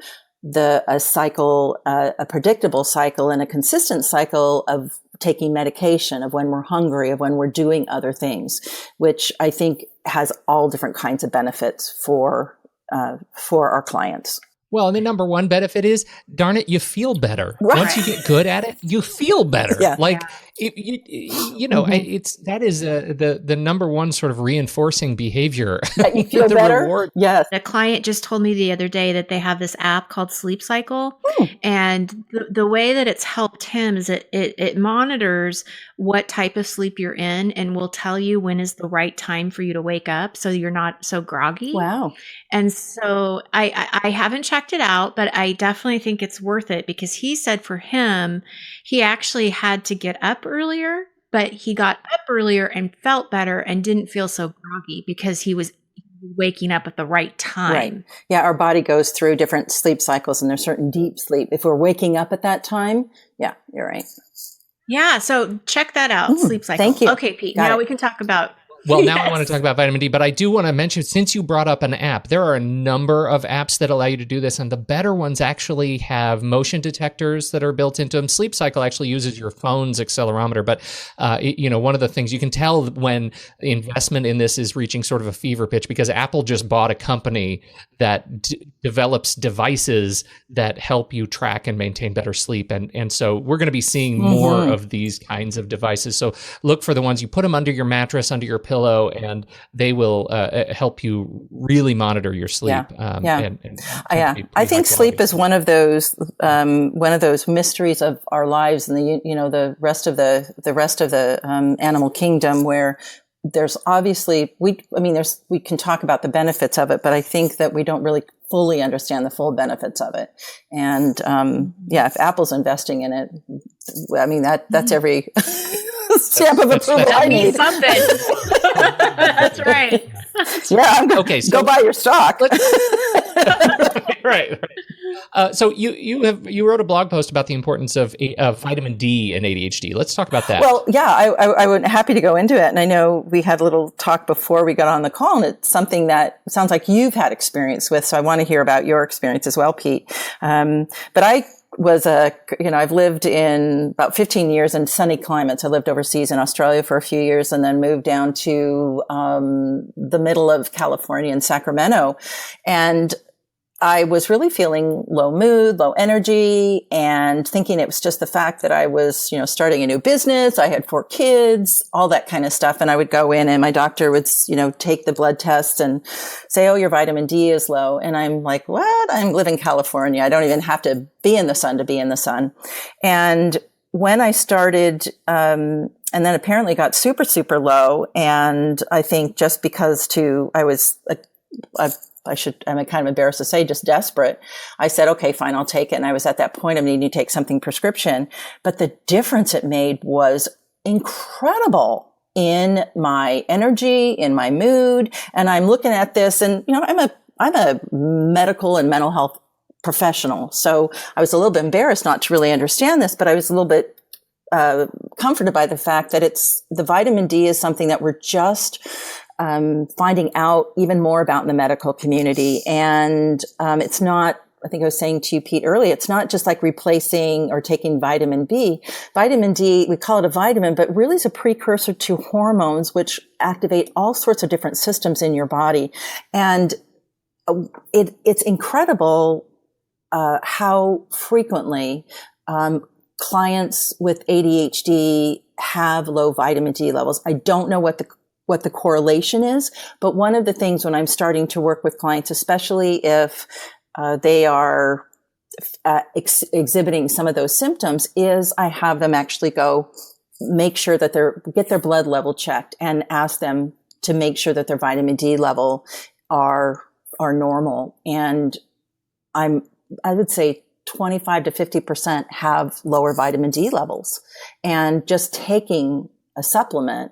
a cycle, a predictable cycle and a consistent cycle of taking medication, of when we're hungry, of when we're doing other things, which I think has all different kinds of benefits for our clients. Well, and the number one benefit is, darn it, you feel better. Right. Once you get good at it, you feel better. Yeah. Like, that is the number one sort of reinforcing behavior. That you feel the better? reward. Yes. A client just told me the other day that they have this app called Sleep Cycle. And the way that it's helped him is it monitors what type of sleep you're in and will tell you when is the right time for you to wake up so you're not so groggy. Wow. And so I haven't checked it out, but I definitely think it's worth it because he said for him, he actually had to get up earlier, but he got up earlier and felt better and didn't feel so groggy because he was waking up at the right time. Right. Yeah. Our body goes through different sleep cycles and there's certain deep sleep. If we're waking up at that time, yeah, you're right. Yeah. So check that out. Sleep Cycle. Thank you. Okay, Pete. Got now it. we can talk about. Well, now I want to talk about vitamin D, but I do want to mention, since you brought up an app, there are a number of apps that allow you to do this, and the better ones actually have motion detectors that are built into them. Sleep Cycle actually uses your phone's accelerometer, but one of the things you can tell when investment in this is reaching sort of a fever pitch, because Apple just bought a company that develops devices that help you track and maintain better sleep, and so we're going to be seeing more of these kinds of devices. So look for the ones, you put them under your mattress, under your pillow, and they will help you really monitor your sleep. I think sleep is one of those mysteries of our lives, and the rest of the animal kingdom, where there's obviously we can talk about the benefits of it, but I think that we don't really fully understand the full benefits of it. And if Apple's investing in it, I mean that's every stamp of approval I need. Something. That's right. Yeah. Okay. So go buy your stock. Right. So you wrote a blog post about the importance of vitamin D in ADHD. Let's talk about that. Well, yeah, I would happy to go into it. And I know we had a little talk before we got on the call, and it's something that sounds like you've had experience with. So I want to hear about your experience as well, Pete. But I was I've lived in about 15 years in sunny climates. I lived overseas in Australia for a few years and then moved down to the middle of California in Sacramento. And I was really feeling low mood, low energy, and thinking it was just the fact that I was, starting a new business. I had 4 kids, all that kind of stuff. And I would go in and my doctor would, take the blood test and say, oh, your vitamin D is low. And I'm like, what? I live in California. I don't even have to be in the sun to be in the sun. And when I started, and then apparently got super, super low. And I think just because I'm kind of embarrassed to say, just desperate. I said, okay, fine, I'll take it. And I was at that point of needing to take something prescription. But the difference it made was incredible in my energy, in my mood. And I'm looking at this and, I'm a medical and mental health professional. So I was a little bit embarrassed not to really understand this, but I was a little bit comforted by the fact that the vitamin D is something that we're just finding out even more about in the medical community. And it's not, I think I was saying to you, Pete, earlier, it's not just like replacing or taking vitamin B. Vitamin D, we call it a vitamin, but really is a precursor to hormones, which activate all sorts of different systems in your body. And it's incredible how frequently clients with ADHD have low vitamin D levels. I don't know what the correlation is, but one of the things when I'm starting to work with clients, especially if they are exhibiting some of those symptoms, is I have them actually go make sure that get their blood level checked and ask them to make sure that their vitamin D level are normal. And I'm I would say 25 to 50% have lower vitamin D levels. And just taking a supplement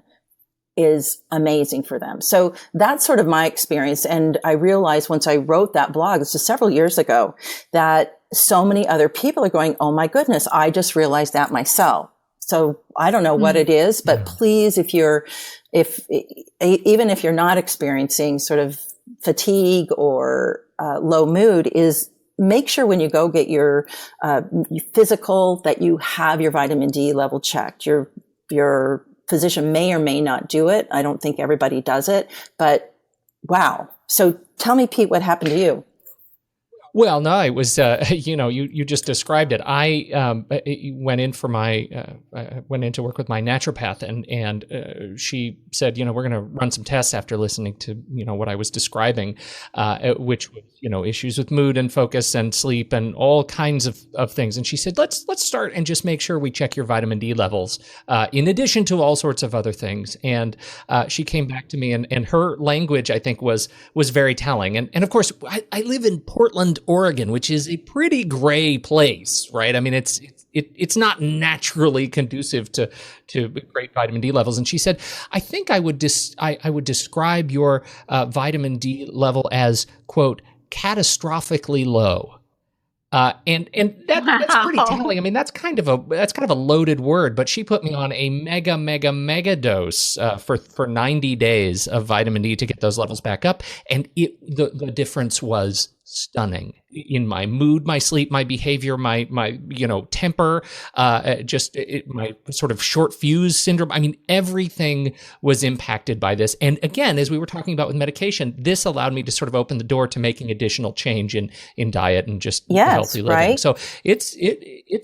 is amazing for them. So that's sort of my experience. And I realized once I wrote that blog, this was several years ago, that so many other people are going, oh my goodness, I just realized that myself. So I don't know what it is, but please, even if you're not experiencing sort of fatigue or low mood, is make sure when you go get your physical that you have your vitamin D level checked. Your physician may or may not do it. I don't think everybody does it, but wow. So tell me, Pete, what happened to you? Well, no, it was, you just described it. I went in for went in to work with my naturopath, and she said, we're going to run some tests after listening to, what I was describing, which was, issues with mood and focus and sleep and all kinds of things. And she said, let's start and just make sure we check your vitamin D levels, in addition to all sorts of other things. And she came back to me, and her language, I think, was very telling. And of course, I live in Portland, Oregon, which is a pretty gray place, right? I mean, it's not naturally conducive to great vitamin D levels. And she said, I think I would describe your vitamin D level as, quote, catastrophically low. And that's pretty telling. I mean, that's kind of a loaded word, but she put me on a mega dose for 90 days of vitamin D to get those levels back up, and the difference was stunning in my mood, my sleep, my behavior, my temper, my sort of short fuse syndrome. I mean, everything was impacted by this. And again, as we were talking about with medication, this allowed me to sort of open the door to making additional change in diet and just healthy living. Right? So it's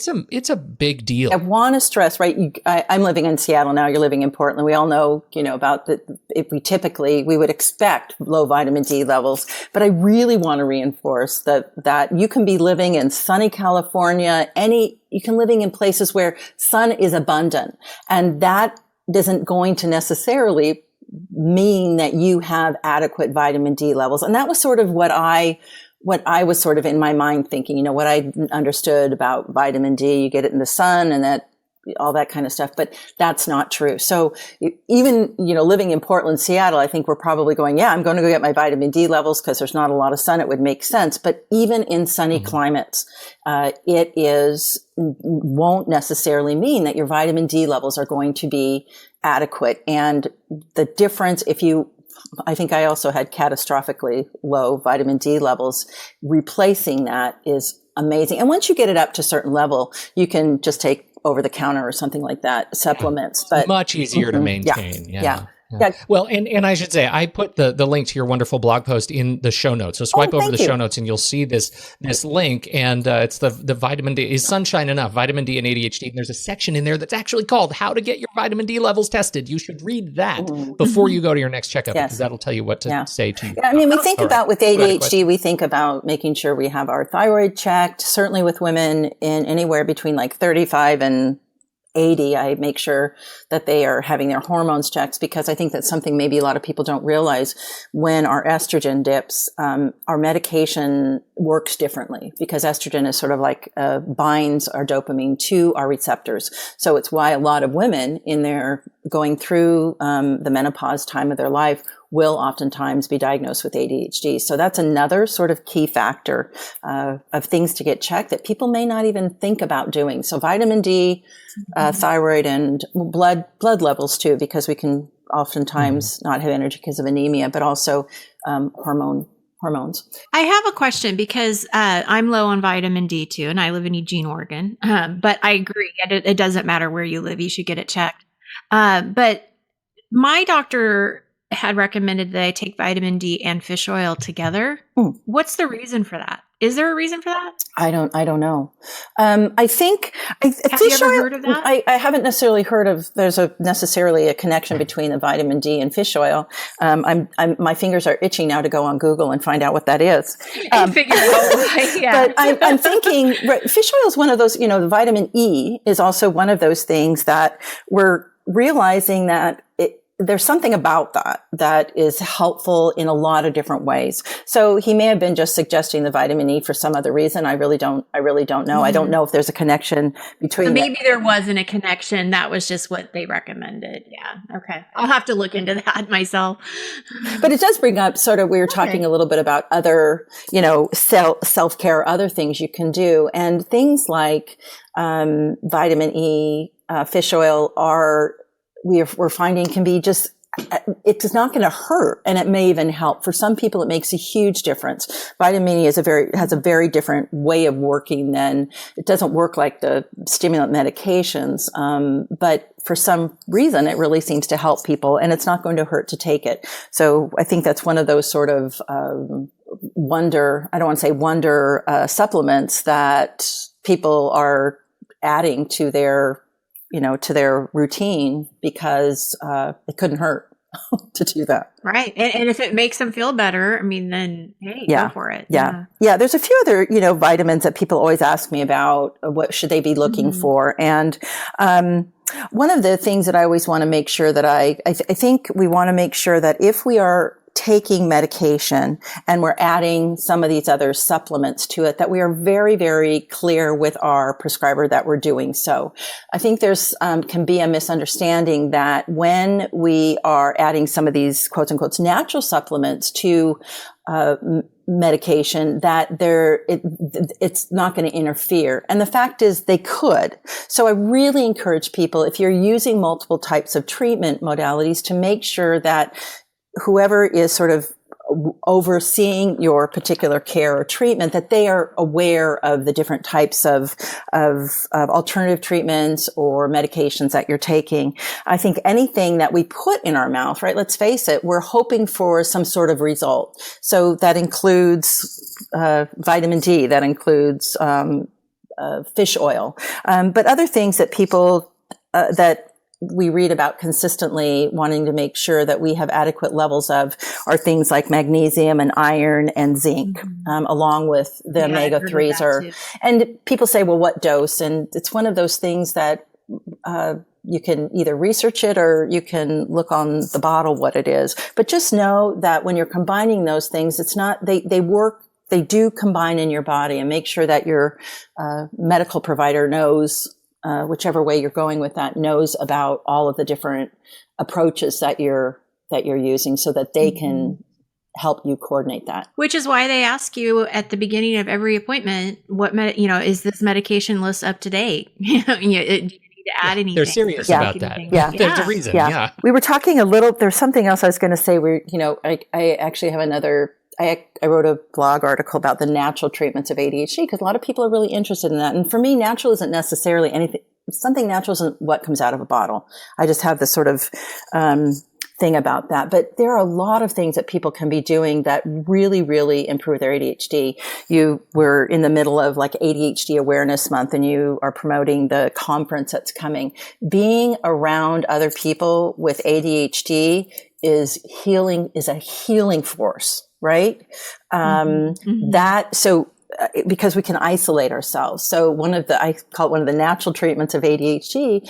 a big deal. I want to stress, right? I'm living in Seattle now. You're living in Portland. We all know, about if we would expect low vitamin D levels, but I really want to reinforce that you can be living in sunny California, you can living in places where sun is abundant, and that isn't going to necessarily mean that you have adequate vitamin D levels. And that was sort of what I was sort of in my mind thinking, what I understood about vitamin D, you get it in the sun and that all that kind of stuff, but that's not true. So even, living in Portland, Seattle, I think we're probably going, I'm going to go get my vitamin D levels because there's not a lot of sun. It would make sense. But even in sunny climates, won't necessarily mean that your vitamin D levels are going to be adequate. And the difference, I think I also had catastrophically low vitamin D levels. Replacing that is amazing. And once you get it up to a certain level, you can just take over the counter or something like that, supplements. But much easier to maintain. Yeah. Well, and I should say, I put the link to your wonderful blog post in the show notes. So swipe over the show notes and you'll see this link. And it's the vitamin D. Is sunshine enough? Vitamin D and ADHD. And there's a section in there that's actually called How to Get Your Vitamin D Levels Tested. You should read that before you go to your next checkup, because that'll tell you what to say to you. I mean, we think about with ADHD, we think about making sure we have our thyroid checked. Certainly with women in anywhere between like 35 and 80, I make sure that they are having their hormones checked, because I think that's something maybe a lot of people don't realize. When our estrogen dips, our medication works differently, because estrogen is sort of like binds our dopamine to our receptors. So it's why a lot of women in their going through the menopause time of their life will oftentimes be diagnosed with ADHD. So that's another sort of key factor of things to get checked that people may not even think about doing. So vitamin D, thyroid, and blood levels too, because we can oftentimes not have energy because of anemia, but also hormones. I have a question, because I'm low on vitamin D too, and I live in Eugene, Oregon. But I agree, it doesn't matter where you live, you should get it checked. But my doctor had recommended that I take vitamin D and fish oil together. What's the reason for that? Is there a reason for that? I don't know. I think have you ever heard of that? I haven't necessarily heard of. There's necessarily a connection between the vitamin D and fish oil. My fingers are itching now to go on Google and find out what that is. And figure out why. Yeah. But I'm thinking, fish oil is one of those. The vitamin E is also one of those things that we're realizing that there's something about that is helpful in a lot of different ways. So he may have been just suggesting the vitamin E for some other reason. I really don't know. Mm-hmm. I don't know if there's a connection between. So maybe there wasn't a connection. That was just what they recommended. Yeah. Okay. I'll have to look into that myself. But it does bring up sort of, we were talking a little bit about other, self-care, other things you can do, and things like vitamin E, fish oil we're finding can be just, it's not going to hurt, and it may even help. For some people, it makes a huge difference. Vitamin E has a very different way of working it doesn't work like the stimulant medications. But for some reason, it really seems to help people, and it's not going to hurt to take it. So I think that's one of those sort of, supplements that people are adding to their routine because it couldn't hurt to do that. Right. And if it makes them feel better, I mean, then, hey, go for it. Yeah. There's a few other, vitamins that people always ask me about. What should they be looking for? And one of the things that I always want to make sure that I think we want to make sure that if we are taking medication and we're adding some of these other supplements to it, that we are very, very clear with our prescriber that we're doing so. I think there's can be a misunderstanding that when we are adding some of these quotes unquote natural supplements to medication, that it's not going to interfere. And the fact is they could. So I really encourage people, if you're using multiple types of treatment modalities, to make sure that whoever is sort of overseeing your particular care or treatment, that they are aware of the different types of alternative treatments or medications that you're taking. I think anything that we put in our mouth, right? Let's face it, we're hoping for some sort of result. So that includes vitamin D, that includes fish oil, but other things that people that we read about consistently wanting to make sure that we have adequate levels of are things like magnesium and iron and zinc, along with the omega-3s. And people say, well, what dose? And it's one of those things that you can either research it or you can look on the bottle what it is. But just know that when you're combining those things, it's not, they work, they do combine in your body, and make sure that your medical provider knows, whichever way you're going with that, knows about all of the different approaches that you're using, so that they can help you coordinate that. Which is why they ask you at the beginning of every appointment, is this medication list up to date? Do you need to add anything? They're serious about that. Yeah. There's a reason. Yeah. We were talking a little, there's something else I was going to say. I actually have another, I wrote a blog article about the natural treatments of ADHD, because a lot of people are really interested in that. And for me, natural isn't necessarily anything. Something natural isn't what comes out of a bottle. I just have this sort of thing about that. But there are a lot of things that people can be doing that really, really improve their ADHD. You were in the middle of like ADHD Awareness Month, and you are promoting the conference that's coming. Being around other people with ADHD is a healing force. Right? Because we can isolate ourselves. So I call it one of the natural treatments of ADHD.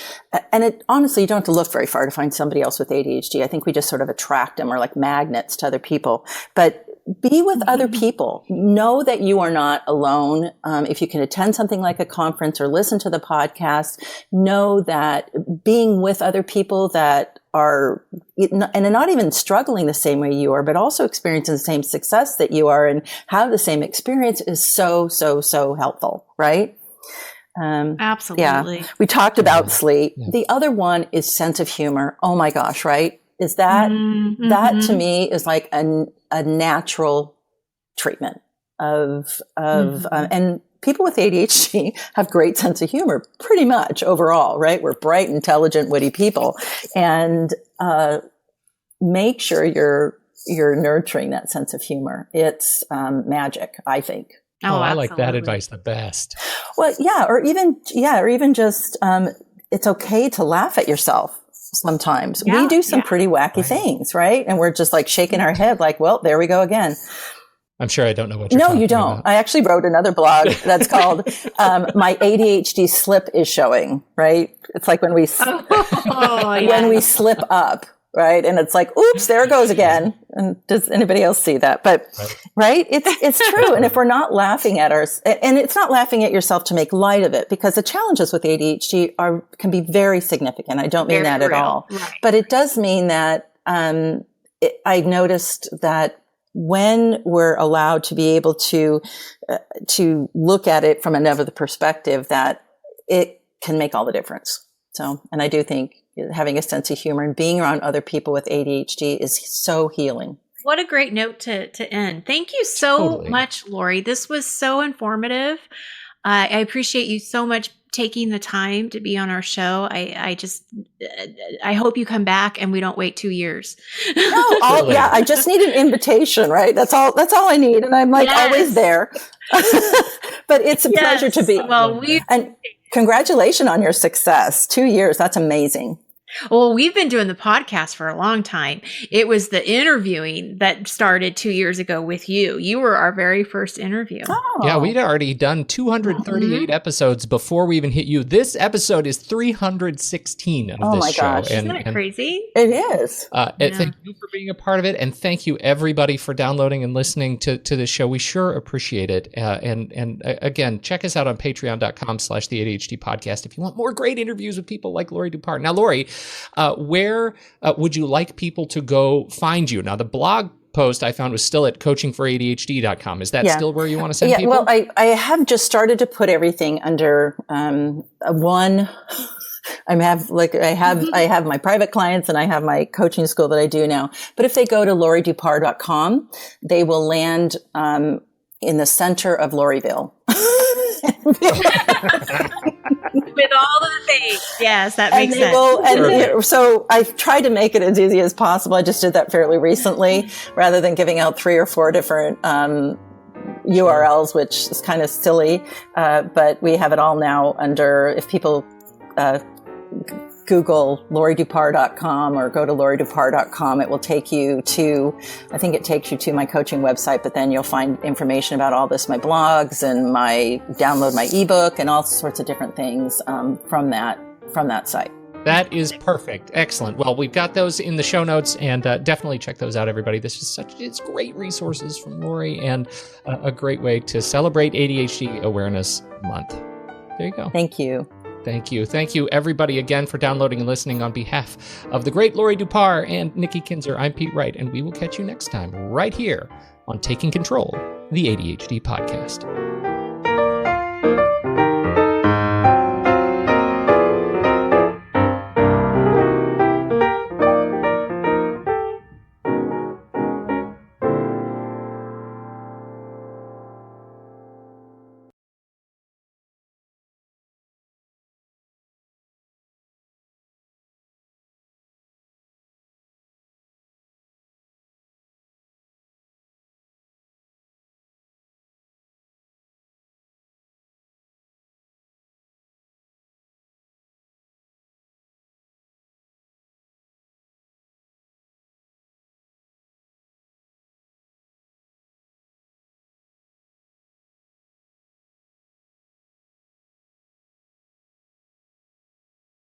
And honestly, you don't have to look very far to find somebody else with ADHD. I think we just sort of attract them, or like magnets to other people. But be with other people. Know that you are not alone. If you can attend something like a conference or listen to the podcast, know that being with other people that are, and not even struggling the same way you are, but also experiencing the same success that you are and have the same experience, is so, so, so helpful, right? Absolutely. Yeah. We talked about sleep. Yeah. The other one is sense of humor. Oh my gosh, right? Is that, that to me is like a natural treatment of and people with ADHD have great sense of humor, pretty much overall, right? We're bright, intelligent, witty people, and make sure you're nurturing that sense of humor. It's magic, I think. Oh, I like that advice the best. Well, or even just it's okay to laugh at yourself. Sometimes we do some pretty wacky things, right? And we're just like shaking our head like, well, there we go again. I'm sure I don't know what you're talking about. No, you don't. I actually wrote another blog that's called My ADHD Slip is Showing, right? It's like when we when we slip up, right? And it's like, oops, there it goes again. And does anybody else see that? But right, it's true. And if we're not laughing at and it's not laughing at yourself to make light of it, because the challenges with ADHD can be very significant. I don't mean that at all, but it does mean that I noticed that when we're allowed to be able to look at it from another perspective, that it can make all the difference. So, and I do think having a sense of humor and being around other people with ADHD is so healing. What a great note to end. Thank you so much, Laurie. This was so informative. I appreciate you so much taking the time to be on our show. I hope you come back and we don't wait 2 years. No, yeah, I just need an invitation, right? That's all I need. And I'm like always there. But it's a pleasure to be. Well, and congratulations on your success. 2 years. That's amazing. Well, we've been doing the podcast for a long time. It was the interviewing that started 2 years ago with you. You were our very first interview. Oh. Yeah, we'd already done 238 episodes before we even hit you. This episode is 316 of this show. Gosh. Isn't that crazy? It is. Thank you for being a part of it. And thank you, everybody, for downloading and listening to this show. We sure appreciate it. And again, check us out on patreon.com/the ADHD podcast if you want more great interviews with people like Laurie Dupar. Now, Laurie, where would you like people to go find you? Now, the blog post I found was still at coachingforadhd.com. Is that still where you want to send people? Well, I have just started to put everything under one. I have my private clients and I have my coaching school that I do now. But if they go to lauriedupar.com, they will land in the center of Laurieville. With all the things. Yes, that makes sense. So I've tried to make it as easy as possible. I just did that fairly recently rather than giving out 3 or 4 different URLs, which is kind of silly. But we have it all now under, if people Google lauriedupar.com or go to lauriedupar.com, it will take you to, I think it takes you to my coaching website, but then you'll find information about all this, my blogs and download my ebook and all sorts of different things from that site. That is perfect. Excellent. Well, we've got those in the show notes, and definitely check those out, everybody. It's great resources from Laurie and a great way to celebrate ADHD Awareness Month. There you go. Thank you. Thank you. Thank you, everybody, again, for downloading and listening. On behalf of the great Laurie Dupar and Nikki Kinzer, I'm Pete Wright, and we will catch you next time right here on Taking Control, the ADHD podcast.